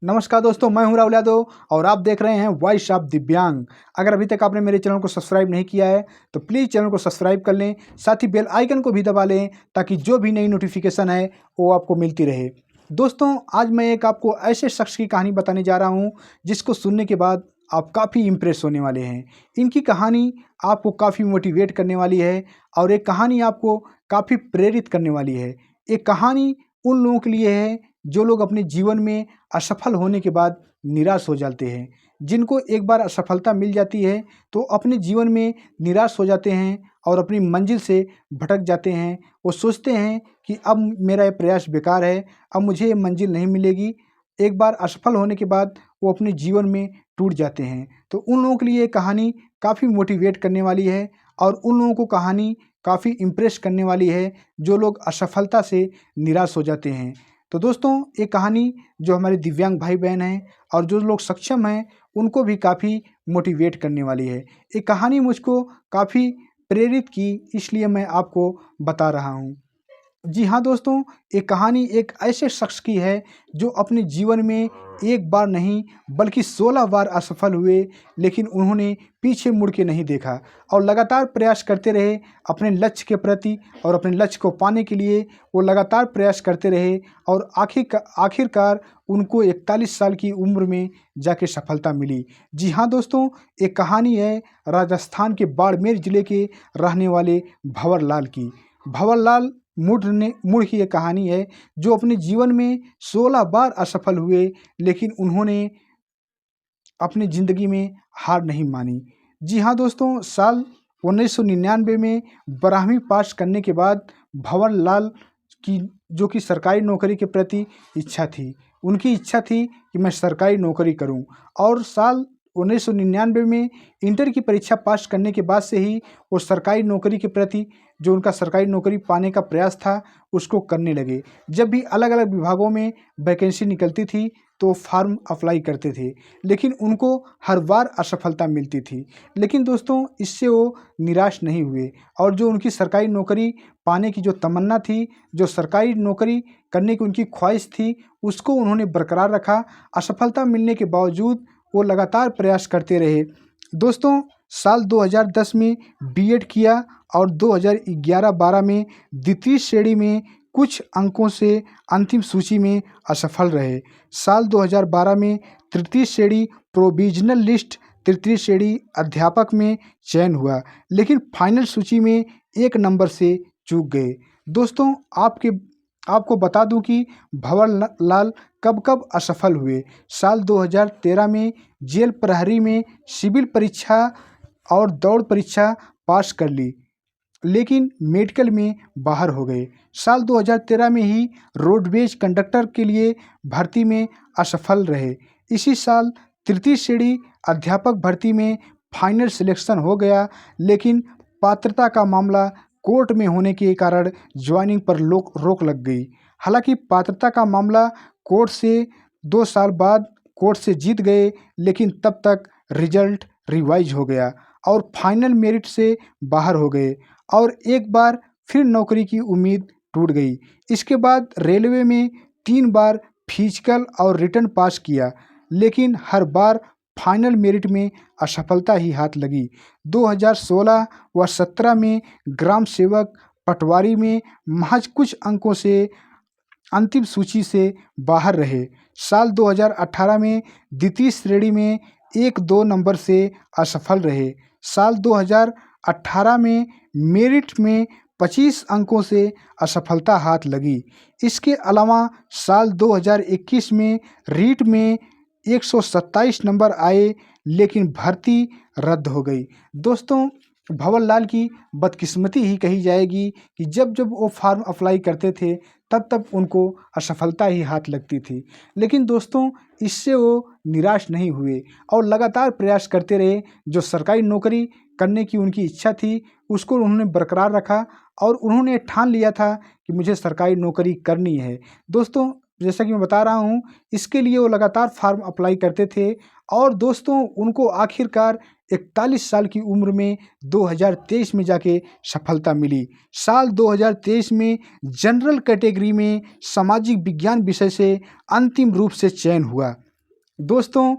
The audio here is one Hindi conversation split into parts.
नमस्कार दोस्तों, मैं हूं राहुल यादव और आप देख रहे हैं वॉइस ऑफ दिव्यांग। अगर अभी तक आपने मेरे चैनल को सब्सक्राइब नहीं किया है तो प्लीज़ चैनल को सब्सक्राइब कर लें, साथ ही बेल आइकन को भी दबा लें ताकि जो भी नई नोटिफिकेशन है वो आपको मिलती रहे। दोस्तों, आज मैं एक आपको ऐसे शख्स की कहानी बताने जा रहा हूँ जिसको सुनने के बाद आप काफ़ी इम्प्रेस होने वाले हैं। इनकी कहानी आपको काफ़ी मोटिवेट करने वाली है और एक कहानी आपको काफ़ी प्रेरित करने वाली है। एक कहानी उन लोगों के लिए है जो लोग अपने जीवन में असफल होने के बाद निराश हो जाते हैं। जिनको एक बार असफलता मिल जाती है तो अपने जीवन में निराश हो जाते हैं और अपनी मंजिल से भटक जाते हैं। वो सोचते हैं कि अब मेरा ये प्रयास बेकार है, अब मुझे ये मंजिल नहीं मिलेगी। एक बार असफल होने के बाद वो अपने जीवन में टूट जाते हैं। तो उन लोगों के लिए ये कहानी काफ़ी मोटिवेट करने वाली है और उन लोगों को कहानी काफ़ी इम्प्रेस करने वाली है जो लोग असफलता से निराश हो जाते हैं। तो दोस्तों, ये कहानी जो हमारे दिव्यांग भाई बहन हैं और जो लोग सक्षम हैं उनको भी काफ़ी मोटिवेट करने वाली है। ये कहानी मुझको काफ़ी प्रेरित की, इसलिए मैं आपको बता रहा हूँ। जी हाँ दोस्तों, ये कहानी एक ऐसे शख्स की है जो अपने जीवन में एक बार नहीं बल्कि 16 बार असफल हुए, लेकिन उन्होंने पीछे मुड़ के नहीं देखा और लगातार प्रयास करते रहे अपने लक्ष्य के प्रति। और अपने लक्ष्य को पाने के लिए वो लगातार प्रयास करते रहे और आखिरकार उनको 41 साल की उम्र में जाके सफलता मिली। जी हाँ दोस्तों, एक कहानी है राजस्थान के बाड़मेर ज़िले के रहने वाले भंवर लाल की। भंवर लाल मुड़ की ये कहानी है जो अपने जीवन में 16 बार असफल हुए, लेकिन उन्होंने अपनी ज़िंदगी में हार नहीं मानी। जी हाँ दोस्तों, साल 1999 में 12वीं पास करने के बाद भंवर लाल की जो कि सरकारी नौकरी के प्रति इच्छा थी। उनकी इच्छा थी कि मैं सरकारी नौकरी करूं और साल 1999 में इंटर की परीक्षा पास करने के बाद से ही वो सरकारी नौकरी के प्रति जो उनका सरकारी नौकरी पाने का प्रयास था उसको करने लगे। जब भी अलग अलग विभागों में वैकेंसी निकलती थी तो फॉर्म अप्लाई करते थे, लेकिन उनको हर बार असफलता मिलती थी। लेकिन दोस्तों, इससे वो निराश नहीं हुए और जो उनकी सरकारी नौकरी पाने की जो तमन्ना थी, जो सरकारी नौकरी करने की उनकी ख्वाहिश थी, उसको उन्होंने बरकरार रखा। असफलता मिलने के बावजूद वो लगातार प्रयास करते रहे। दोस्तों, साल 2010 में बीएड किया और 2011-12 में द्वितीय श्रेणी में कुछ अंकों से अंतिम सूची में असफल रहे। साल 2012 में तृतीय श्रेणी प्रोविजनल लिस्ट तृतीय श्रेणी अध्यापक में चयन हुआ, लेकिन फाइनल सूची में 1 नंबर से चूक गए। दोस्तों, आपको बता दूं कि भंवर लाल कब कब असफल हुए। साल 2013 में जेल प्रहरी में सिविल परीक्षा और दौड़ परीक्षा पास कर ली, लेकिन मेडिकल में बाहर हो गए। साल 2013 में ही रोडवेज कंडक्टर के लिए भर्ती में असफल रहे। इसी साल तृतीय श्रेणी अध्यापक भर्ती में फाइनल सिलेक्शन हो गया, लेकिन पात्रता का मामला कोर्ट में होने के कारण ज्वाइनिंग पर रोक लग गई। हालांकि पात्रता का मामला कोर्ट से 2 साल बाद कोर्ट से जीत गए, लेकिन तब तक रिजल्ट रिवाइज हो गया और फाइनल मेरिट से बाहर हो गए और एक बार फिर नौकरी की उम्मीद टूट गई। इसके बाद रेलवे में 3 बार फिजिकल और रिटन पास किया, लेकिन हर बार फाइनल मेरिट में असफलता ही हाथ लगी। 2016 व 17 में ग्राम सेवक पटवारी में महज कुछ अंकों से अंतिम सूची से बाहर रहे। साल 2018 में द्वितीय श्रेणी में 1-2 नंबर से असफल रहे। साल 2018 में मेरिट में 25 अंकों से असफलता हाथ लगी। इसके अलावा साल 2021 में रीट में 127 नंबर आए, लेकिन भर्ती रद्द हो गई। दोस्तों, भंवर लाल की बदकिस्मती ही कही जाएगी कि जब जब वो फॉर्म अप्लाई करते थे तब उनको असफलता ही हाथ लगती थी। लेकिन दोस्तों, इससे वो निराश नहीं हुए और लगातार प्रयास करते रहे। जो सरकारी नौकरी करने की उनकी इच्छा थी उसको उन्होंने बरकरार रखा और उन्होंने ठान लिया था कि मुझे सरकारी नौकरी करनी है। दोस्तों, जैसा कि मैं बता रहा हूँ, इसके लिए वो लगातार फॉर्म अप्लाई करते थे और दोस्तों, उनको आखिरकार 41 साल की उम्र में 2023 में जाके सफलता मिली। साल 2023 में जनरल कैटेगरी में सामाजिक विज्ञान विषय से अंतिम रूप से चयन हुआ। दोस्तों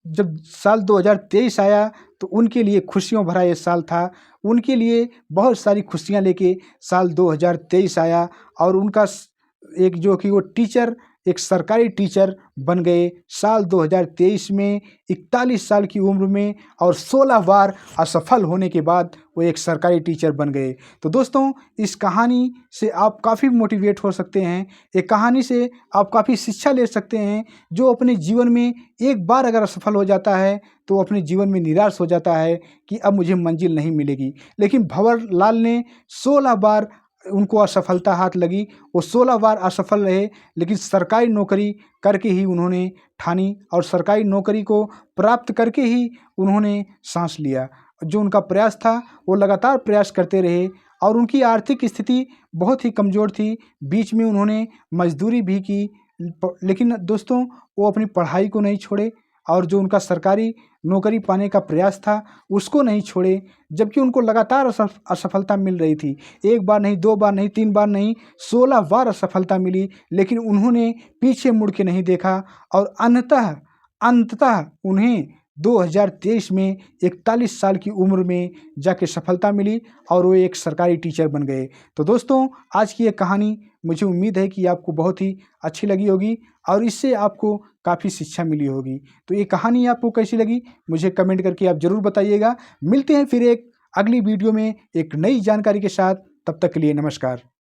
जब साल 2023 आया तो उनके लिए खुशियों भरा ये साल था। उनके लिए बहुत सारी खुशियाँ लेके साल 2023 आया और उनका एक जो कि वो टीचर, एक सरकारी टीचर बन गए साल 2023 में 41 साल की उम्र में, और 16 बार असफल होने के बाद वो एक सरकारी टीचर बन गए। तो दोस्तों इस कहानी से आप काफ़ी मोटिवेट हो सकते हैं। एक कहानी से आप काफ़ी शिक्षा ले सकते हैं। जो अपने जीवन में एक बार अगर असफल हो जाता है तो अपने जीवन में निराश हो जाता है कि अब मुझे मंजिल नहीं मिलेगी। लेकिन भंवर लाल ने 16 बार उनको असफलता हाथ लगी। वो 16 बार असफल रहे, लेकिन सरकारी नौकरी करके ही उन्होंने ठानी और सरकारी नौकरी को प्राप्त करके ही उन्होंने साँस लिया। जो उनका प्रयास था वो लगातार प्रयास करते रहे और उनकी आर्थिक स्थिति बहुत ही कमज़ोर थी। बीच में उन्होंने मज़दूरी भी की, लेकिन दोस्तों वो अपनी पढ़ाई को नहीं छोड़े और जो उनका सरकारी नौकरी पाने का प्रयास था उसको नहीं छोड़े। जबकि उनको लगातार असफलता मिल रही थी। एक बार नहीं, 2 बार नहीं, 3 बार नहीं, 16 बार असफलता मिली, लेकिन उन्होंने पीछे मुड़ के नहीं देखा और अंततः उन्हें 2023 में 41 साल की उम्र में जाके सफलता मिली और वो एक सरकारी टीचर बन गए। तो दोस्तों आज की ये कहानी मुझे उम्मीद है कि आपको बहुत ही अच्छी लगी होगी और इससे आपको काफ़ी शिक्षा मिली होगी। तो ये कहानी आपको कैसी लगी मुझे कमेंट करके आप ज़रूर बताइएगा। मिलते हैं फिर एक अगली वीडियो में एक नई जानकारी के साथ। तब तक के लिए नमस्कार।